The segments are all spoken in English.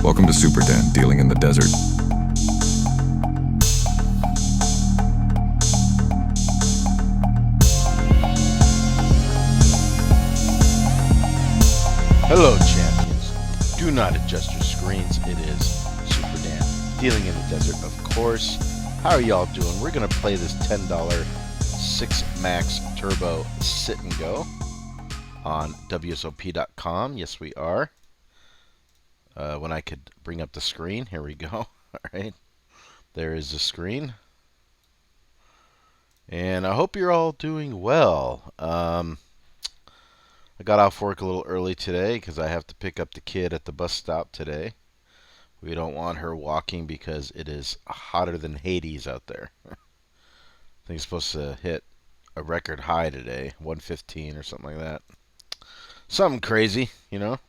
Welcome to Superdan, dealing in the desert. Hello, champions. Do not adjust your screens. It is Superdan, dealing in the desert, of course. How are y'all doing? We're going to play this $10 6 Max Turbo Sit and Go on WSOP.com. Yes, we are. When I could bring up the screen, here we go. All right, there is the screen. And I hope you're all doing well. I got off work a little early today because I have to pick up the kid at the bus stop today. We don't want her walking because it is hotter than Hades out there. I think it's supposed to hit a record high today, 115 or something like that. Something crazy, you know.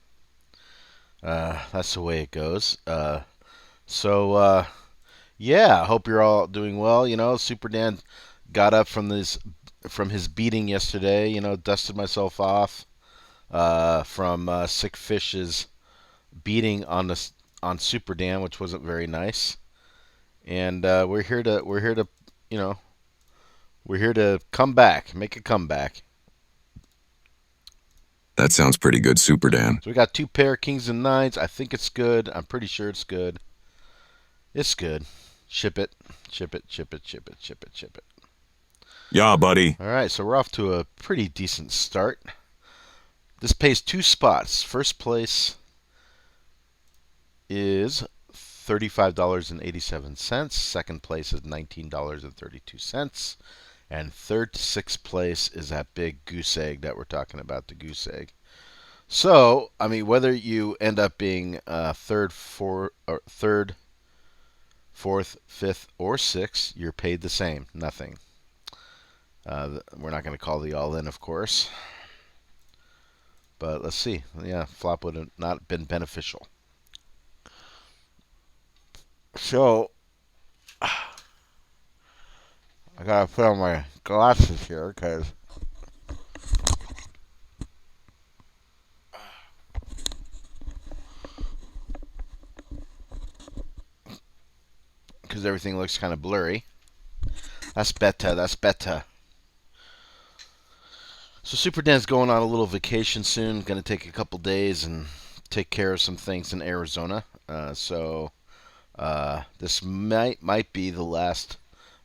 That's the way it goes. Yeah, I hope you're all doing well. You know, Superdan got up from his beating yesterday. You know, dusted myself off from Sick Fish's beating on Superdan, which wasn't very nice. And we're here to come back, make a comeback. That sounds pretty good, Superdan. So we got 2 pair kings and nines. I think it's good. I'm pretty sure it's good. It's good. Ship it. Ship it. Ship it. Ship it. Ship it. Ship it. Yeah, buddy. All right, so we're off to a pretty decent start. This pays 2 spots. First place is $35.87. Second place is $19.32. And third to 6th place is that big goose egg that we're talking about, the goose egg. So, I mean, whether you end up being third, fourth, fifth, or sixth, you're paid the same. Nothing. We're not going to call the all-in, of course. But let's see. Yeah, flop would have not been beneficial. So, I gotta put on my glasses here because everything looks kind of blurry. That's better. That's better. So Superdan's going on a little vacation soon. Going to take a couple days and take care of some things in Arizona. This might be the last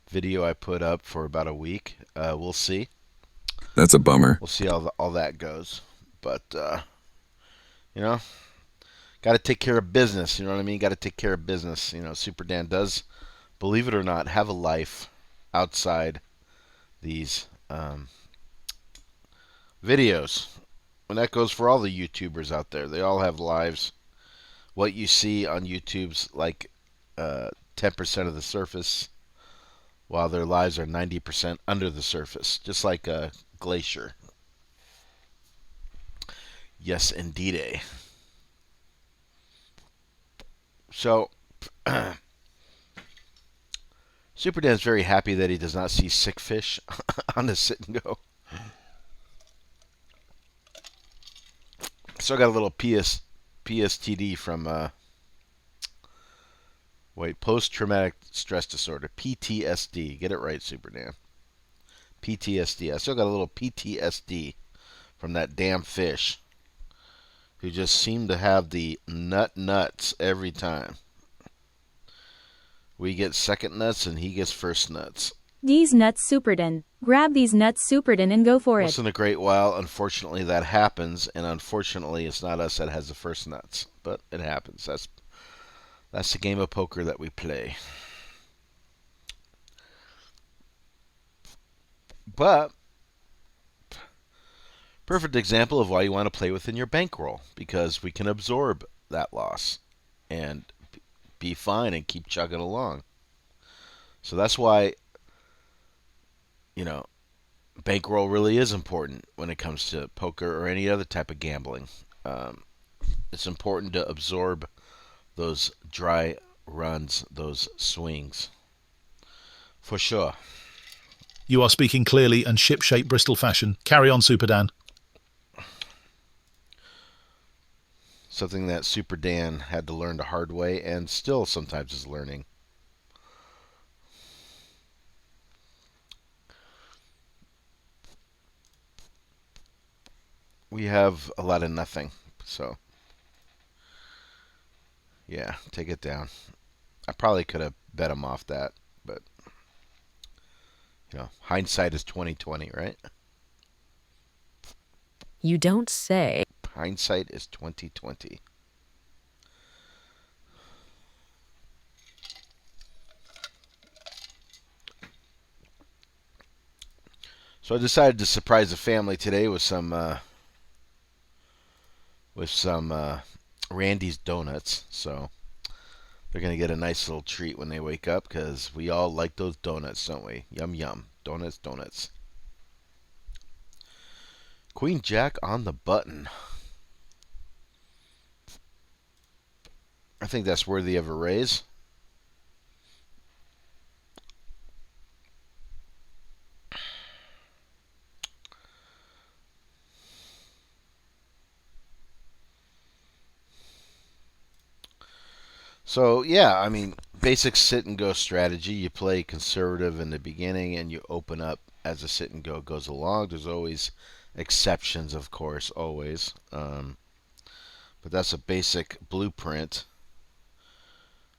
video I put up for about a week. We'll see. That's a bummer. We'll see how all that goes. But you know, got to take care of business. You know what I mean? Got to take care of business. You know, Superdan does, believe it or not, have a life outside these videos. And that goes for all the YouTubers out there. They all have lives. What you see on YouTube's like 10% of the surface, while their lives are 90% under the surface, just like a glacier. Yes, indeed. So, Superdan's very happy that he does not see Sick Fish on the sit and go. So I got a little PSTD from post-traumatic stress disorder, PTSD. Get it right, Superdan. PTSD. I still got a little PTSD from that damn fish, who just seemed to have the nuts every time. We get second nuts and he gets first nuts. These nuts, Superdan. Grab these nuts, Superdan, and go for it. Once in a great while, unfortunately, that happens, and unfortunately, it's not us that has the first nuts, but it happens. That's the game of poker that we play. But perfect example of why you want to play within your bankroll, because we can absorb that loss and be fine and keep chugging along. So that's why, you know, bankroll really is important when it comes to poker or any other type of gambling. It's important to absorb those dry runs, those swings. For sure. You are speaking clearly and ship-shape Bristol fashion. Carry on, Superdan. Something that Super Dan had to learn the hard way and still sometimes is learning. We have a lot of nothing, so yeah, take it down. I probably could have bet him off that, but hindsight is 20/20, right? You don't say. Hindsight is 20/20. So I decided to surprise the family today with some Randy's donuts. So they're gonna get a nice little treat when they wake up because we all like those donuts, don't we? Yum yum, donuts, donuts. Queen Jack on the button. I think that's worthy of a raise. So yeah, I mean, basic sit and go strategy. You play conservative in the beginning, and you open up as the sit and go goes along. There's always exceptions, of course, always. But that's a basic blueprint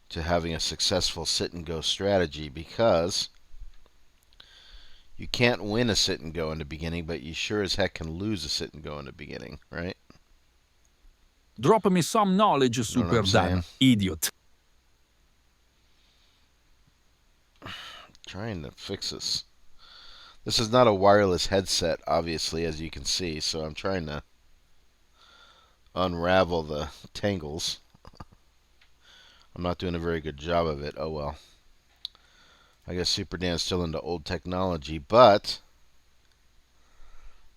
to having a successful sit and go strategy, because you can't win a sit and go in the beginning, but you sure as heck can lose a sit and go in the beginning, right? Drop me some knowledge, Know what I'm saying? Superdan, idiot. Trying to fix this. This is not a wireless headset, obviously, as you can see, so I'm trying to unravel the tangles. I'm not doing a very good job of it. Oh well. I guess Superdan's still into old technology, but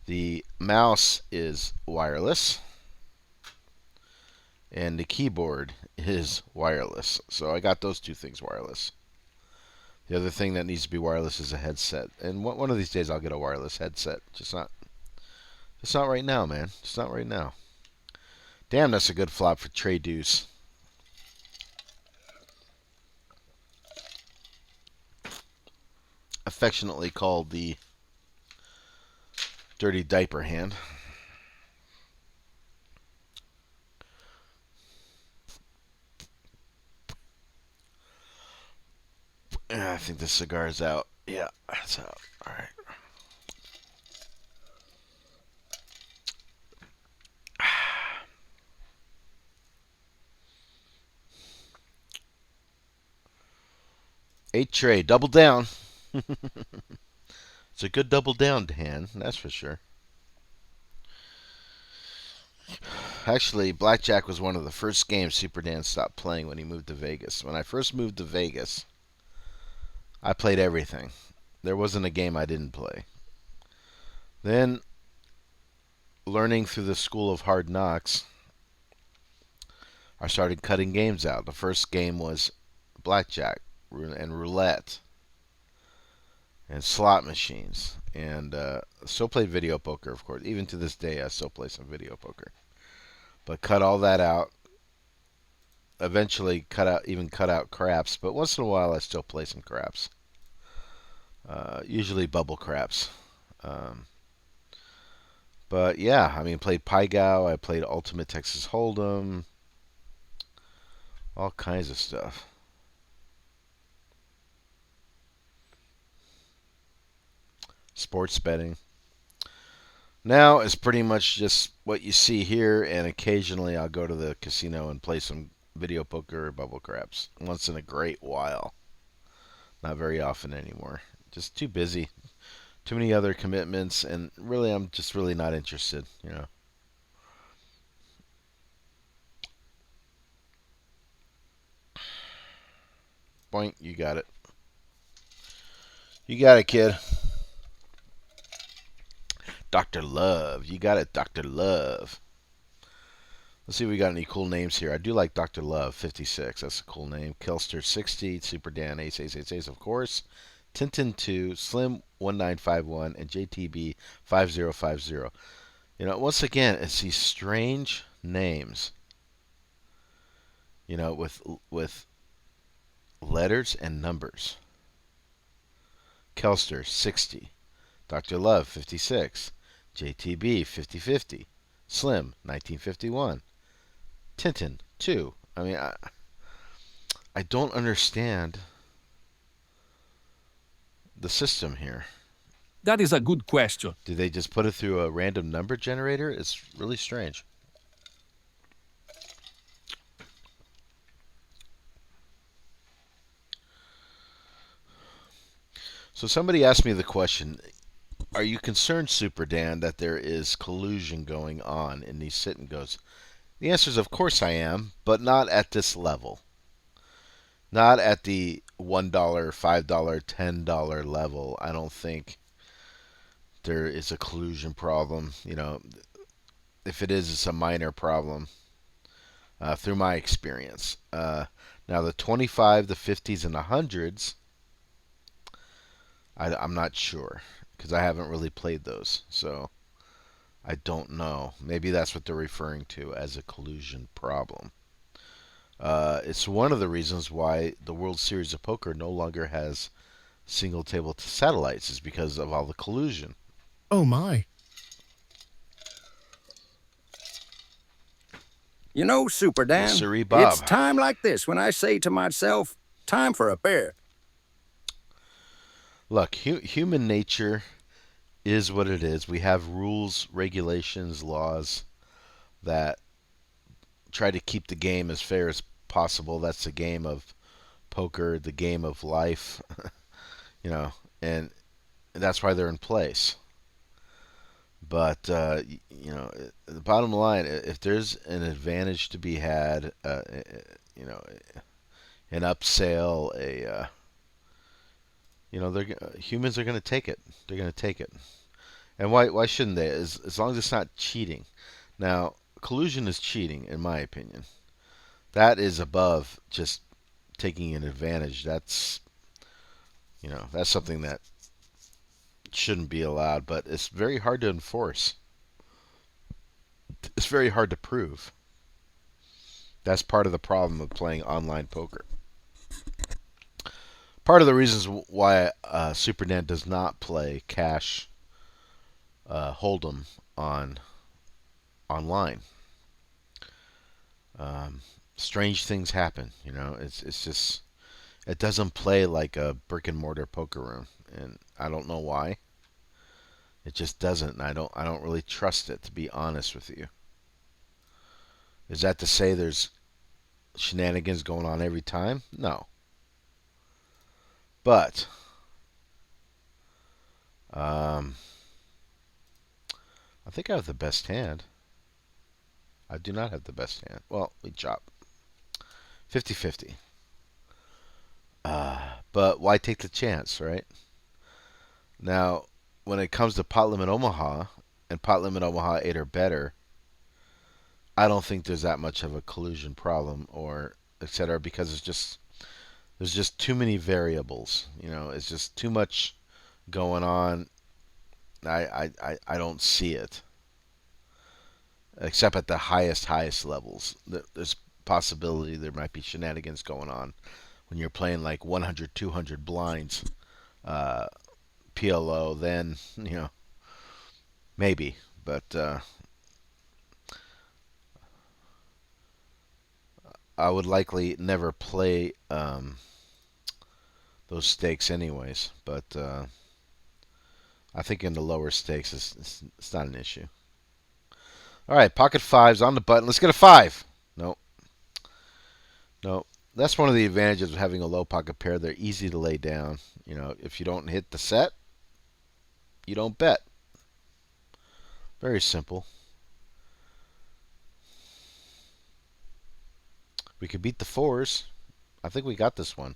the mouse is wireless and the keyboard is wireless. So I got those two things wireless. The other thing that needs to be wireless is a headset. And one of these days I'll get a wireless headset. Just not right now, man. Just not right now. Damn, that's a good flop for Trey Deuce. Affectionately called the dirty diaper hand. I think the cigar's out. Yeah, that's out. All right. Eight Trey, double down. It's a good double down hand, that's for sure. Actually, blackjack was one of the first games Superdan stopped playing when he moved to Vegas. When I first moved to Vegas, I played everything. There wasn't a game I didn't play. Then, learning through the school of hard knocks, I started cutting games out. The first game was blackjack and roulette and slot machines. And still played video poker, of course. Even to this day, I still play some video poker. But cut all that out. Eventually cut out craps. But once in a while, I still play some craps. Usually bubble craps. But yeah, I mean, played Pai Gow. I played Ultimate Texas Hold'em. All kinds of stuff. Sports betting. Now it's pretty much just what you see here, and occasionally I'll go to the casino and play some video poker or bubble craps once in a great while. Not very often anymore. Just too busy. Too many other commitments, and really I'm just really not interested, Boink, you got it. You got it, kid. Dr. Love. You got it, Dr. Love. Let's see if we got any cool names here. I do like Dr. Love, 56. That's a cool name. Kelster, 60. Superdan, Ace, Ace, Ace, Ace, of course. Tintin, 2. Slim, 1951. And JTB, 5050. Once again, it's these strange names. with letters and numbers. Kelster 60, Dr. Love 56, JTB 5050, Slim 1951, Tintin 2. I mean, I don't understand the system here. That is a good question. Did they just put it through a random number generator? It's really strange. So somebody asked me the question, are you concerned, Superdan, that there is collusion going on in these sit and goes? The answer is, of course I am, but not at this level. Not at the $1, $5, $10 level. I don't think there is a collusion problem. If it is, it's a minor problem through my experience. Now, the 25, the 50s, and the 100s, I'm not sure because I haven't really played those. So I don't know. Maybe that's what they're referring to as a collusion problem. It's one of the reasons why the World Series of Poker no longer has single table satellites is because of all the collusion. Oh my. You know, Superdan, Sirree Bob. it's time like this when I say to myself, time for a beer. Look, human nature is what it is. We have rules, regulations, laws that try to keep the game as fair as possible. That's the game of poker, the game of life, and that's why they're in place. But the bottom line, if there's an advantage to be had, an upsell, humans are going to take it. They're going to take it. And why shouldn't they? As long as it's not cheating. Now, collusion is cheating, in my opinion. That is above just taking an advantage. That's something that shouldn't be allowed, but it's very hard to enforce. It's very hard to prove. That's part of the problem of playing online poker. Part of the reasons why Superdan does not play cash hold'em online. Strange things happen. It's just it doesn't play like a brick and mortar poker room, and I don't know why. It just doesn't, and I don't really trust it, to be honest with you. Is that to say there's shenanigans going on every time? No. But I think I have the best hand. I do not have the best hand. Well, we chop. 50-50. But why take the chance, right? Now, when it comes to pot limit Omaha and pot limit Omaha 8 or better, I don't think there's that much of a collusion problem or etc. because there's just too many variables. It's just too much going on. I don't see it. Except at the highest levels. There's possibility there might be shenanigans going on when you're playing like 100, 200 blinds. PLO, then, maybe. But I would likely never play those stakes anyways. But I think in the lower stakes, it's not an issue. All right, pocket fives on the button. Let's get a 5. Nope. That's one of the advantages of having a low pocket pair. They're easy to lay down. If you don't hit the set, you don't bet. Very simple. We could beat the 4s. I think we got this one.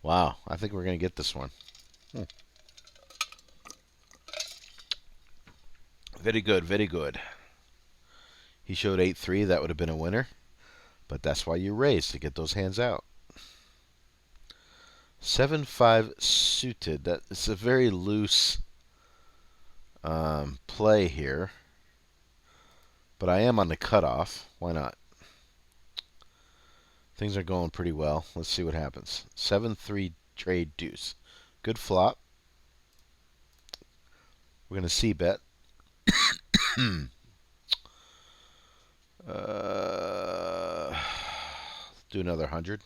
Wow, I think we're going to get this one. Very good, very good. He showed 8-3. That would have been a winner. But that's why you raise, to get those hands out. 7-5 suited. That is a very loose play here. But I am on the cutoff. Why not? Things are going pretty well. Let's see what happens. 7-3 trade deuce. Good flop. We're going to see bet. Do another 100.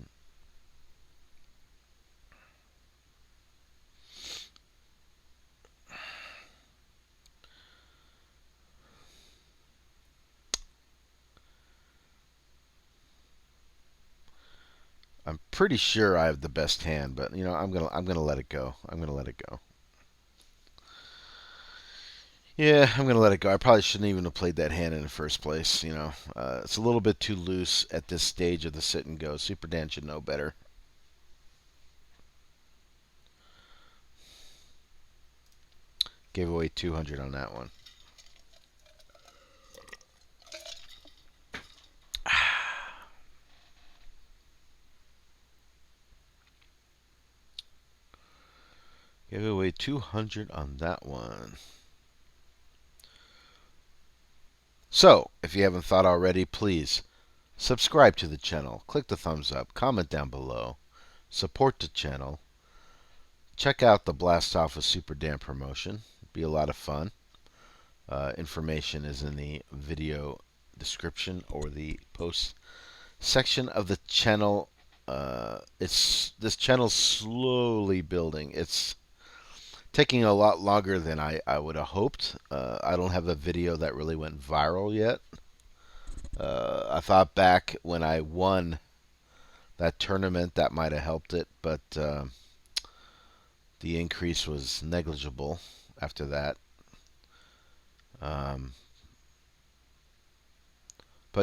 I'm pretty sure I have the best hand, but I'm gonna let it go. I'm gonna let it go. Yeah, I'm gonna let it go. I probably shouldn't even have played that hand in the first place. It's a little bit too loose at this stage of the sit and go. Superdan should know better. Gave away 200 on that one. Gave away 200 on that one. So, if you haven't thought already, please subscribe to the channel, click the thumbs up, comment down below, support the channel. Check out the Blast Off with Superdan promotion. Be a lot of fun. Information is in the video description or the post section of the channel. This channel's slowly building. It's taking a lot longer than I would have hoped. I don't have a video that really went viral yet. I thought back when I won that tournament that might have helped it, but the increase was negligible after that. But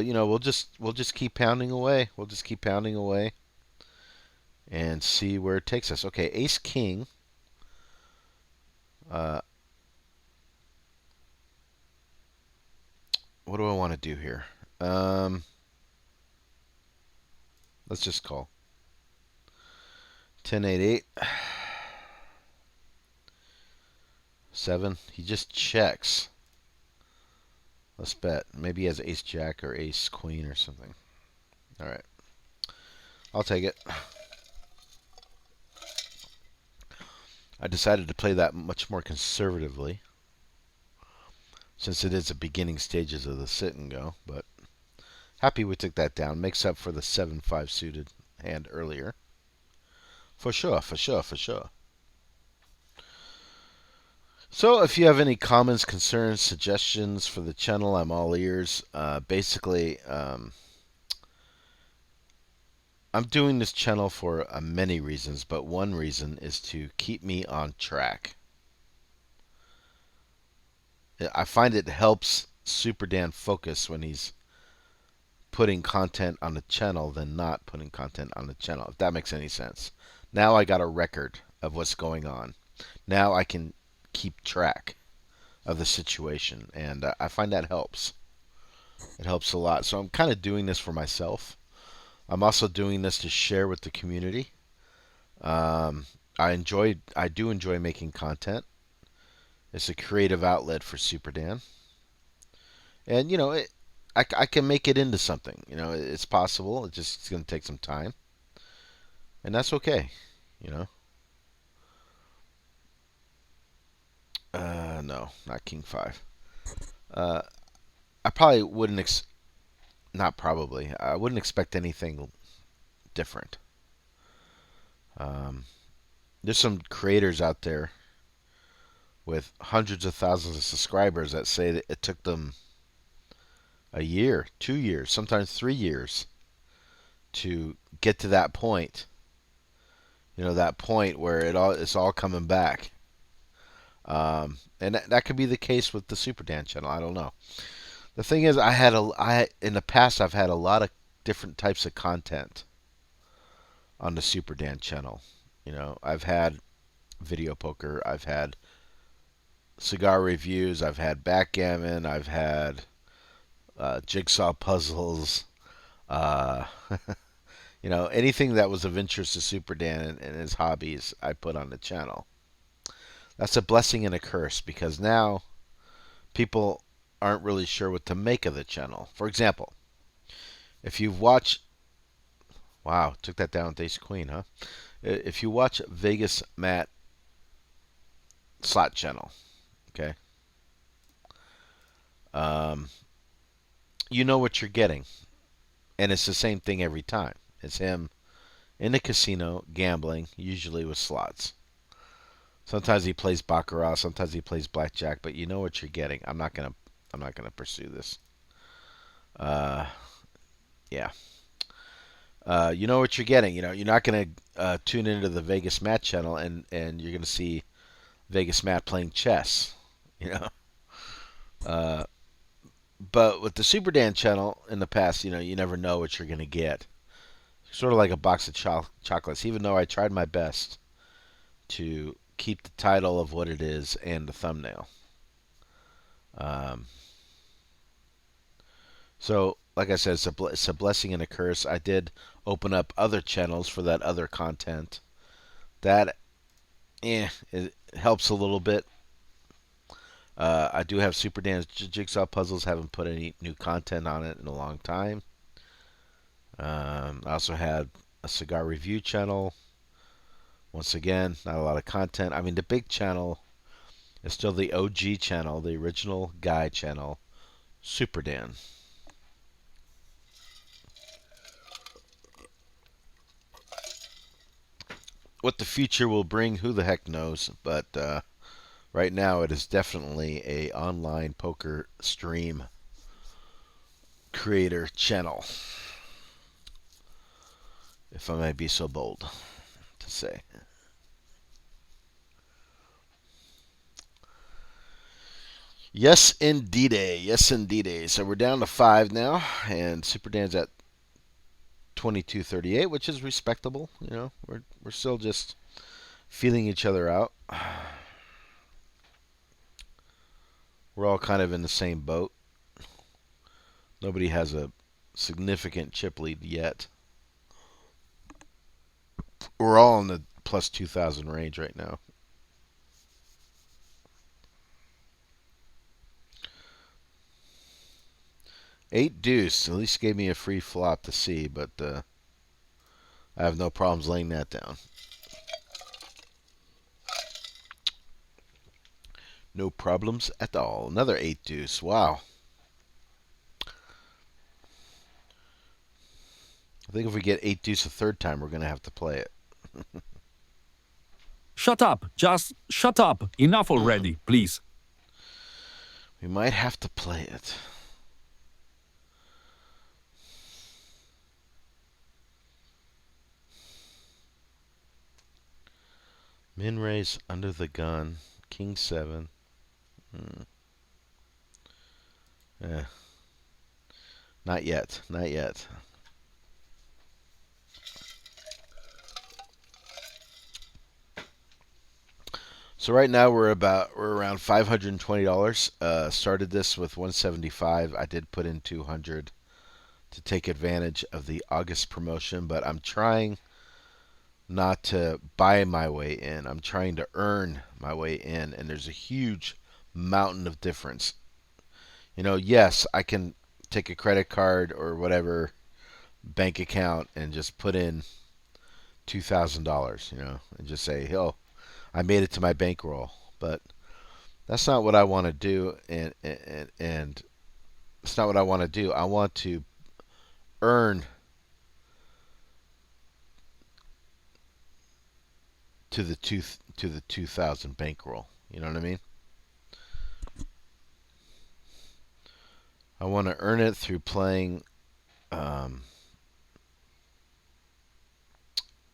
we'll just keep pounding away. We'll just keep pounding away and see where it takes us. Okay, Ace King. What do I want to do here? Let's just call. 10-8-8. 7. He just checks. Let's bet. Maybe he has Ace Jack or Ace Queen or something. All right. I'll take it. I decided to play that much more conservatively, since it is the beginning stages of the sit and go, but happy we took that down. Makes up for the 7-5 suited hand earlier. For sure, for sure, for sure. So if you have any comments, concerns, suggestions for the channel, I'm all ears. Basically, I'm doing this channel for many reasons, but one reason is to keep me on track. I find it helps Superdan focus when he's putting content on the channel than not putting content on the channel, if that makes any sense. Now I got a record of what's going on. Now I can keep track of the situation, and I find that helps. It helps a lot. So I'm kind of doing this for myself. I'm also doing this to share with the community. I do enjoy making content. It's a creative outlet for Superdan. And, I can make it into something. It's possible. It's going to take some time. And that's okay, No, not King 5. I probably wouldn't, not probably, I wouldn't expect anything different. There's some creators out there with hundreds of thousands of subscribers that say that it took them a year, 2 years, sometimes 3 years to get to that point. That point where it's all coming back. And that could be the case with the Superdan channel. I don't know. The thing is, in the past I've had a lot of different types of content on the Superdan channel. I've had video poker, I've had cigar reviews, I've had backgammon, I've had jigsaw puzzles, anything that was of interest to Superdan and his hobbies, I put on the channel. That's a blessing and a curse, because now people aren't really sure what to make of the channel. For example, if you've watched Wow, took that down with Ace Queen, huh? If you watch Vegas Matt slot channel, okay, um, you know what you're getting, and it's the same thing every time. It's him in the casino gambling, usually with slots. Sometimes he plays baccarat, sometimes he plays blackjack, but you know what you're getting. I'm not gonna pursue this. Uh, yeah. You know what you're getting. You know, you're not gonna tune into the Vegas Matt channel and you're gonna see Vegas Matt playing chess. You know. Uh, but with the Superdan channel in the past, you know, you never know what you're gonna get. Sort of like a box of chocolates. Even though I tried my best to keep the title of what it is and the thumbnail. Um, so, like I said, it's a blessing and a curse. I did open up other channels for that other content. That, it helps a little bit. I do have Super Dan's Jigsaw Puzzles. Haven't put any new content on it in a long time. I also had a cigar review channel. Once again, not a lot of content. I mean, the big channel is still the OG channel, the original guy channel, Superdan. What the future will bring, who the heck knows? But right now, it is definitely a online poker stream creator channel, if I may be so bold to say. Yes, indeed. Yes, indeed. So we're down to 5 now, and Superdan's at 22.38, which is respectable. You know, we're still just feeling each other out. We're all kind of in the same boat. Nobody has a significant chip lead yet. We're all in the plus 2,000 range right now. Eight deuce at least gave me a free flop to see, but I have no problems laying that down. No problems at all. Another eight deuce. Wow. I think if we get eight deuce a third time, we're going to have to play it. Shut up. Just shut up. Enough already, please. We might have to play it. Min raise under the gun. King 7. Not yet. Not yet. So right now we're around $520. Started this with 175. I did put in 200 to take advantage of the August promotion, but I'm trying not to buy my way in. I'm trying to earn my way in, and there's a huge mountain of difference. You know, yes, I can take a credit card or whatever bank account and just put in $2,000, you know, and just say, "Oh, I made it to my bankroll." But that's not what I want to do, and it's not what I want to do. I want to earn to the 2,000 bankroll. You know what I mean? I want to earn it through playing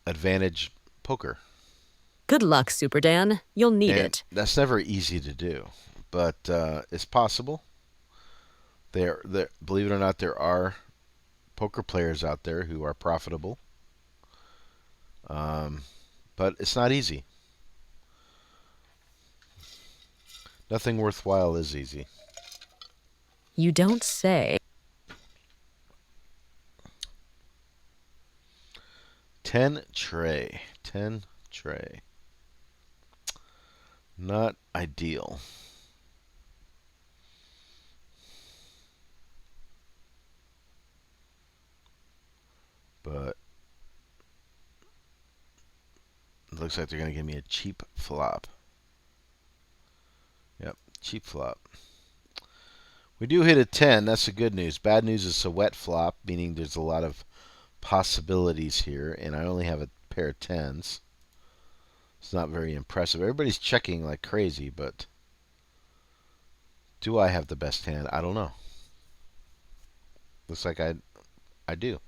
advantage poker. Good luck, Superdan. You'll need And it. that's never easy to do, but it's possible. Believe it or not, there are poker players out there who are profitable, but it's not easy. Nothing worthwhile is easy. You don't say. 10 tray. 10 tray. Not ideal. But looks like they're going to give me a cheap flop. Yep, cheap flop. We do hit a 10. That's the good news. Bad news is it's a wet flop, meaning there's a lot of possibilities here, and I only have a pair of 10s. It's not very impressive. Everybody's checking like crazy, but do I have the best hand? I don't know. Looks like I do.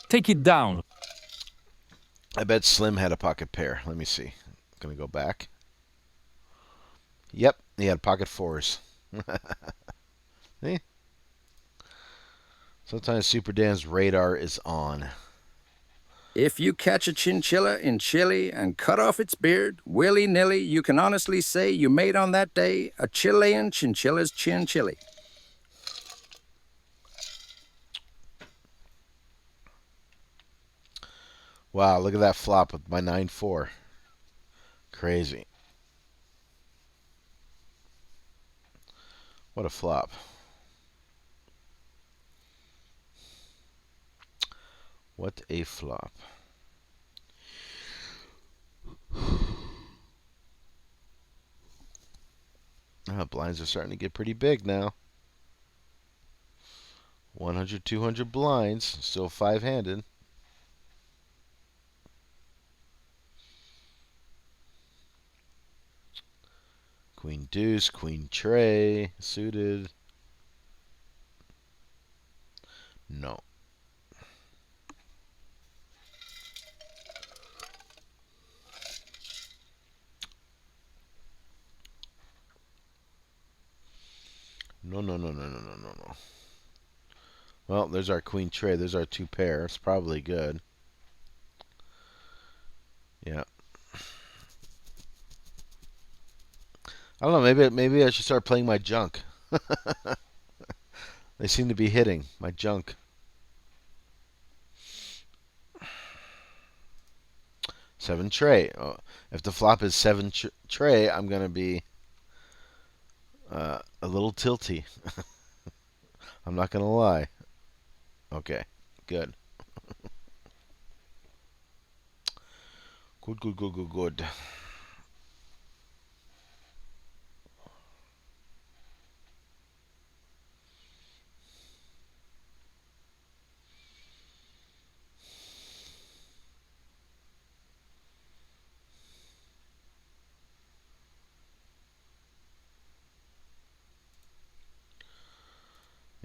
Take it down. I bet Slim had a pocket pair. Let me see. I'm going to go back. Yep, he had pocket 4s. See? Sometimes Superdan's radar is on. If you catch a chinchilla in Chile and cut off its beard, willy-nilly, you can honestly say you made on that day a Chilean chinchilla's chin chili. Wow, look at that flop with my 9-4. Crazy. What a flop. What a flop. Blinds are starting to get pretty big now. 100, 200 blinds. Still five-handed. Queen deuce, queen tray, suited. No. No, no, no, no, no, no, no, no. Well, there's our queen tray. There's our two pairs. Probably good. Yeah. I don't know. Maybe I should start playing my junk. They seem to be hitting my junk. 7 tray. Oh, if the flop is 7 tray, I'm gonna be a little tilty. I'm not gonna lie. Okay, good. Good, good, good, good, good.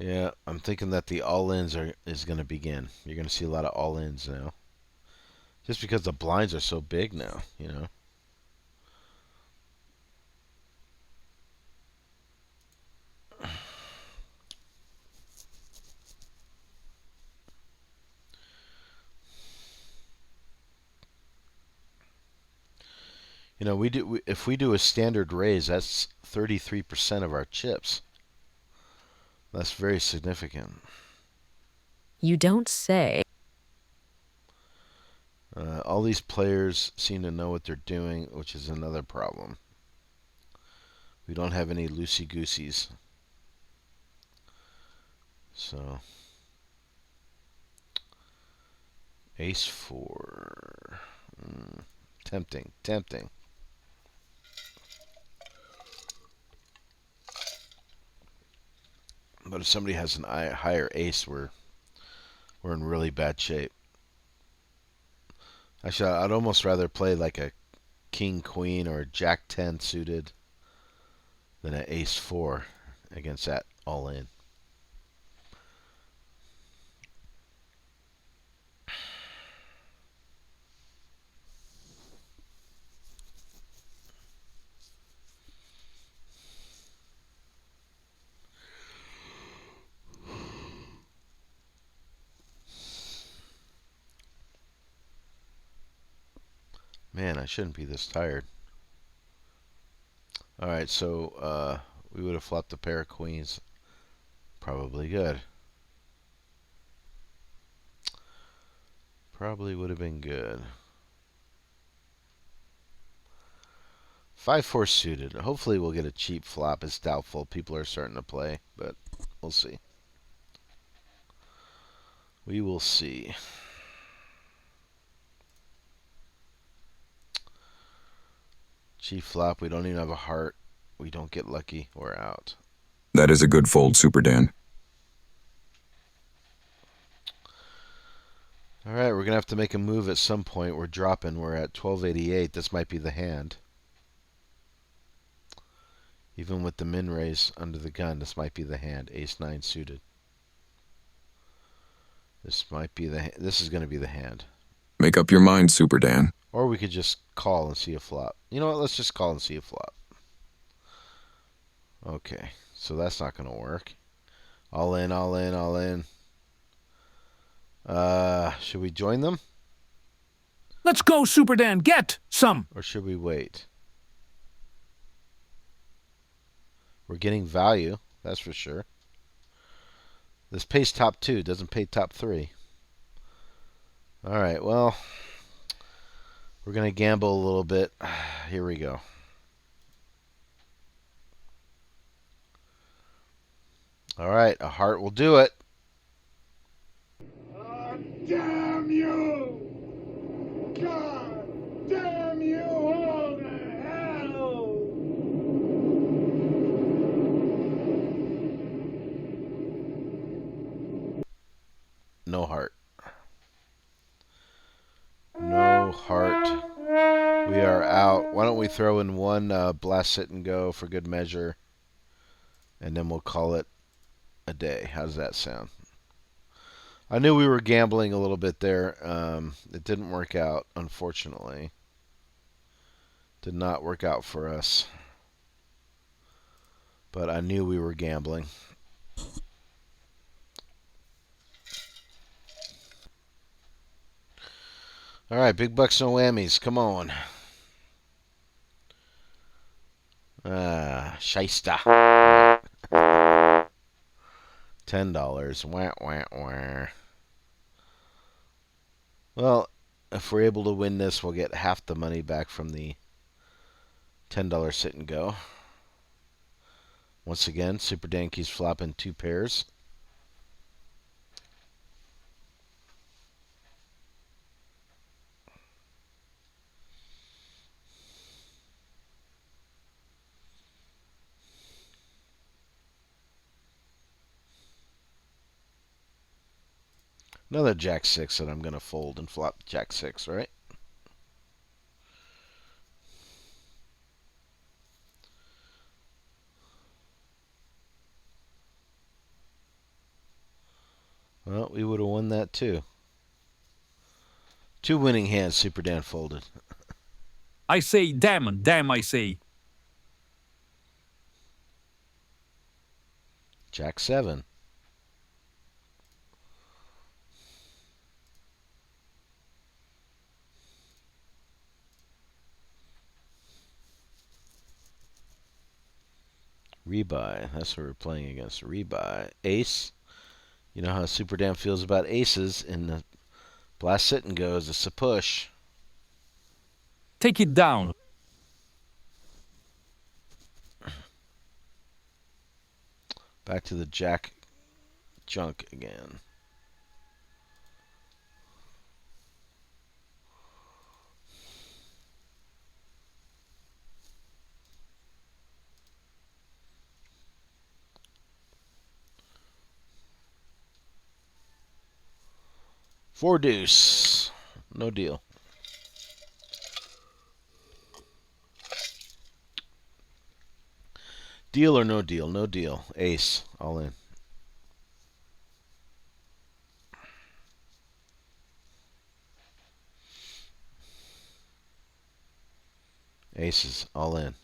Yeah, I'm thinking that the all-ins is going to begin. You're going to see a lot of all-ins now. Just because the blinds are so big now, you know. You know, if we do a standard raise, that's 33% of our chips. That's very significant. You don't say. All these players seem to know what they're doing, which is another problem. We don't have any loosey-gooseys. So, ace 4. Tempting, tempting. But if somebody has an higher ace, we're in really bad shape. Actually, I'd almost rather play like a king queen or a jack 10 suited than an ace 4 against that all in. Man, I shouldn't be this tired. Alright, so we would have flopped a pair of queens. Probably good. Probably would have been good. 5-4 suited. Hopefully we'll get a cheap flop. It's doubtful. People are starting to play, but we'll see. We will see. G flop. We don't even have a heart. We don't get lucky. We're out. That is a good fold, Superdan. All right, we're gonna have to make a move at some point. We're dropping. We're at 1288. This might be the hand. Even with the min raise under the gun, this might be the hand. Ace 9 suited. This might be the. This is gonna be the hand. Make up your mind, Superdan. Or we could just call and see a flop. You know what? Let's just call and see a flop. Okay, so that's not gonna work. All in, all in, all in. Should we join them? Let's go, Superdan. Get some. Or should we wait? We're getting value, that's for sure. This pays top 2, doesn't pay top 3. Alright, well, we're going to gamble a little bit. Here we go. Alright, a heart will do it. Damn you! God damn you all to hell! No heart. No heart. We are out. Why don't we throw in one blast sit and go for good measure, and then we'll call it a day. How does that sound? I knew we were gambling a little bit there. It didn't work out, unfortunately. Did not work out for us. But I knew we were gambling. All right, big bucks, no whammies. Come on. Shysta. $10. Wah, wah, wah. Well, if we're able to win this, we'll get half the money back from the $10 sit and go. Once again, Superdan keeps flopping 2 pairs. Another Jack 6 that I'm going to fold and flop Jack 6, right? Well, we would have won that too. 2 winning hands, Superdan folded. I say damn, damn, I say. Jack 7. Rebuy. That's what we're playing against. Rebuy. Ace. You know how Superdan feels about aces in the blast sit and goes. It's a push. Take it down. Back to the Jack junk again. Four deuce. No deal. Deal or no deal? No deal. Ace. All in. Aces. All in.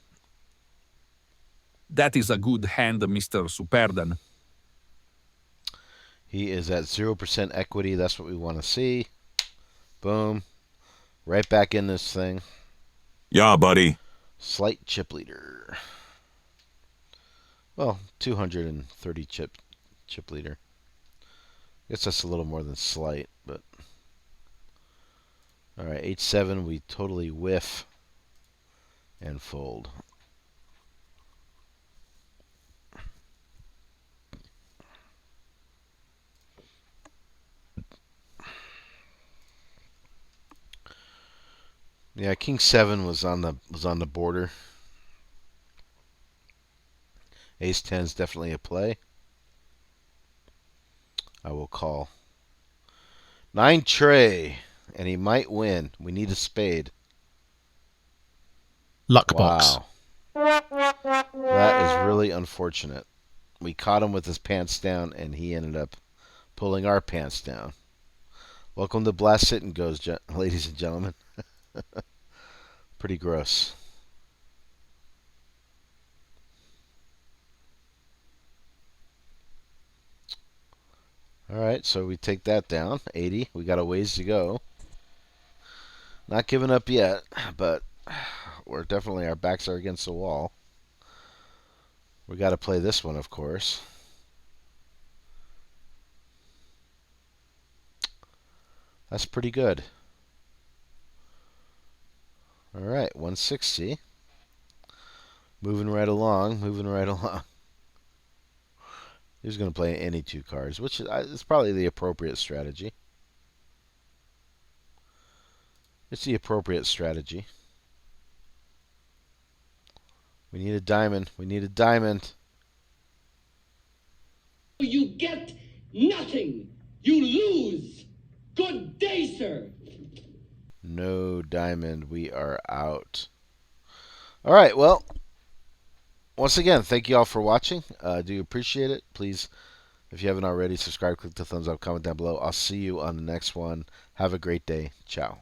That is a good hand, Mr. Superdan. He is at 0% equity. That's what we want to see. Boom. Right back in this thing. Yeah, buddy. Slight chip leader. Well, 230 chip leader. I guess that's a little more than slight, but all right, 8-7. We totally whiff and fold. Yeah, King 7 was on the border. Ace 10 is definitely a play. I will call. 9 tray, and he might win. We need a spade. Luck box. Wow. That is really unfortunate. We caught him with his pants down, and he ended up pulling our pants down. Welcome to Blast Sit and Goes, ladies and gentlemen. Pretty gross. Alright, so we take that down. 80. We got a ways to go. Not giving up yet, but we're definitely, our backs are against the wall. We got to play this one, of course. That's pretty good. Alright, 160. Moving right along, moving right along. He's going to play any 2 cards, which is probably the appropriate strategy. It's the appropriate strategy. We need a diamond. We need a diamond. You get nothing. You lose. Good day, sir. No diamond. We are out. All right, well, once again, thank you all for watching. I do appreciate it. Please, if you haven't already, subscribe, click the thumbs up, comment down below. I'll see you on the next one. Have a great day. Ciao.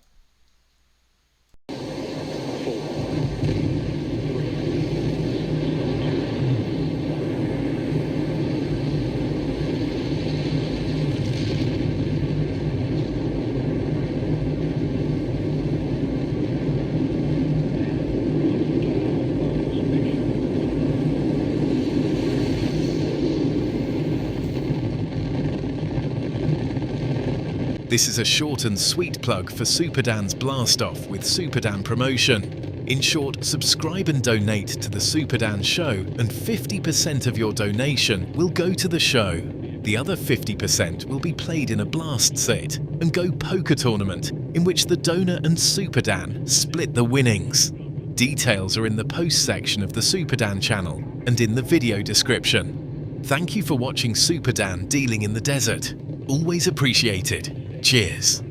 This is a short and sweet plug for Superdan's Blast Off with Superdan promotion. In short, subscribe and donate to the Superdan show, and 50% of your donation will go to the show. The other 50% will be played in a blast set and go poker tournament in which the donor and Superdan split the winnings. Details are in the post section of the Superdan channel and in the video description. Thank you for watching Superdan Dealing in the Desert. Always appreciated. Cheers.